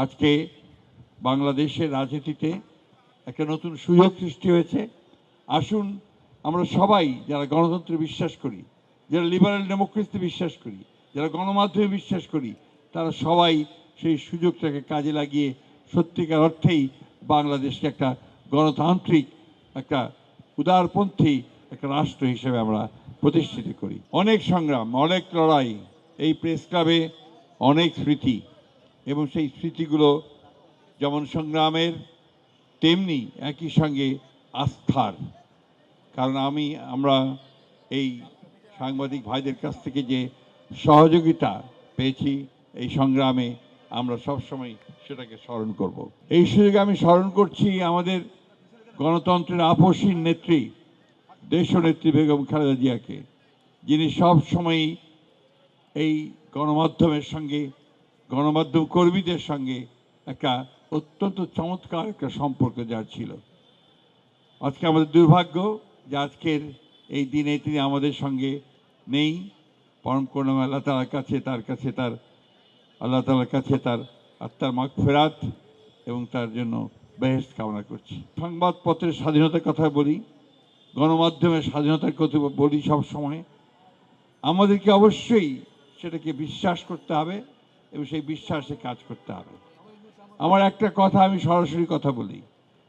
আজকে বাংলাদেশের রাজনীতিতে একটা নতুন সুযোগ সৃষ্টি হয়েছে। আসুন আমরা সবাই যারা গণতন্ত্রে বিশ্বাস করি, যারা লিবারেল ডেমোক্রেসিতে বিশ্বাস করি, যারা গণমাধ্যমে বিশ্বাস করি, তারা সবাই সেই সুযোগটাকে কাজে লাগিয়ে সত্যিকার অর্থেই বাংলাদেশকে একটা গণতান্ত্রিক, একটা উদারপন্থী একটা রাষ্ট্র হিসেবে আমরা প্রতিষ্ঠিত করি। অনেক সংগ্রাম, অনেক লড়াই, এই প্রেস ক্লাবে অনেক স্মৃতি, এবং সেই স্মৃতিগুলো যেমন সংগ্রামের তেমনি একই সঙ্গে আস্থার। কারণ আমরা এই সাংবাদিক ভাইদের কাছ থেকে যে সহযোগিতা পেয়েছি এই সংগ্রামে, আমরা সবসময় সেটাকে স্মরণ করব। এই সুযোগে আমি স্মরণ করছি আমাদের গণতন্ত্রের আপসীন নেত্রী, দেশনেত্রী বেগম খালেদা জিয়াকে, যিনি সব সময়ই এই গণমাধ্যমের সঙ্গে, গণমাধ্যম কর্মীদের সঙ্গে একটা অত্যন্ত চমৎকার একটা সম্পর্ক যার ছিল। আজকে আমাদের দুর্ভাগ্য যে আজকের এই দিনে তিনি আমাদের সঙ্গে নেই। পরম করুণাময় আল্লাহ তাআলার কাছে তার আত্মার মাগফিরাত এবং তার জন্য বেহেশত কামনা করছি। সংবাদপত্রের স্বাধীনতার কথা বলি, গণমাধ্যমের স্বাধীনতার কথা বলি সব সময়। আমাদেরকে অবশ্যই সেটাকে বিশ্বাস করতে হবে এবং সেই বিশ্বাসে কাজ করতে হবে। আমার একটা কথা, আমি সরাসরি কথা বলি,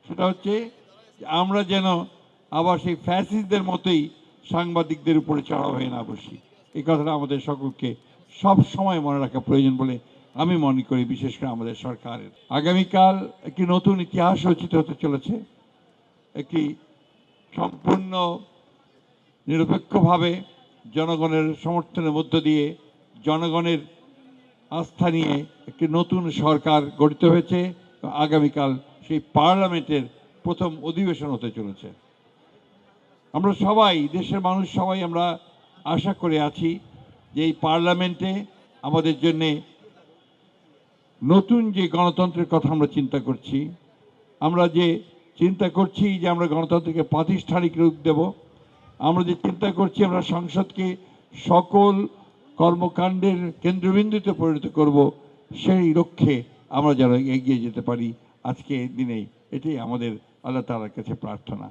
সেটা হচ্ছে আমরা যেন আবার সেই ফ্যাসিস্টদের মতোই সাংবাদিকদের উপরে চড়াও হয়ে না বসি। এই কথাটা আমাদের সকলকে সব সময় মনে রাখা প্রয়োজন বলে আমি মনে করি, বিশেষ করে আমাদের সরকারের। আগামীকাল একটি নতুন ইতিহাস রচিত হতে চলেছে। একটি সম্পূর্ণ নিরপেক্ষভাবে জনগণের সমর্থনের মধ্য দিয়ে, জনগণের আস্থা নিয়ে একটি নতুন সরকার গঠিত হয়েছে। আগামীকাল সেই পার্লামেন্টের প্রথম অধিবেশন হতে চলেছে। আমরা সবাই, দেশের মানুষ সবাই আমরা আশা করে আছি যে এই পার্লামেন্টে আমাদের জন্যে নতুন যে গণতন্ত্রের কথা আমরা চিন্তা করছি, আমরা যে চিন্তা করছি যে আমরা গণতন্ত্রকে প্রাতিষ্ঠানিক রূপ দেব, আমরা যে চিন্তা করছি আমরা সংসদকে সকল কর্মকাণ্ডের কেন্দ্রবিন্দুতে পরিণত করব, সেই লক্ষ্যে আমরা যেন এগিয়ে যেতে পারি আজকে দিনে, এটাই আমাদের আল্লাহ তাআলার কাছে প্রার্থনা।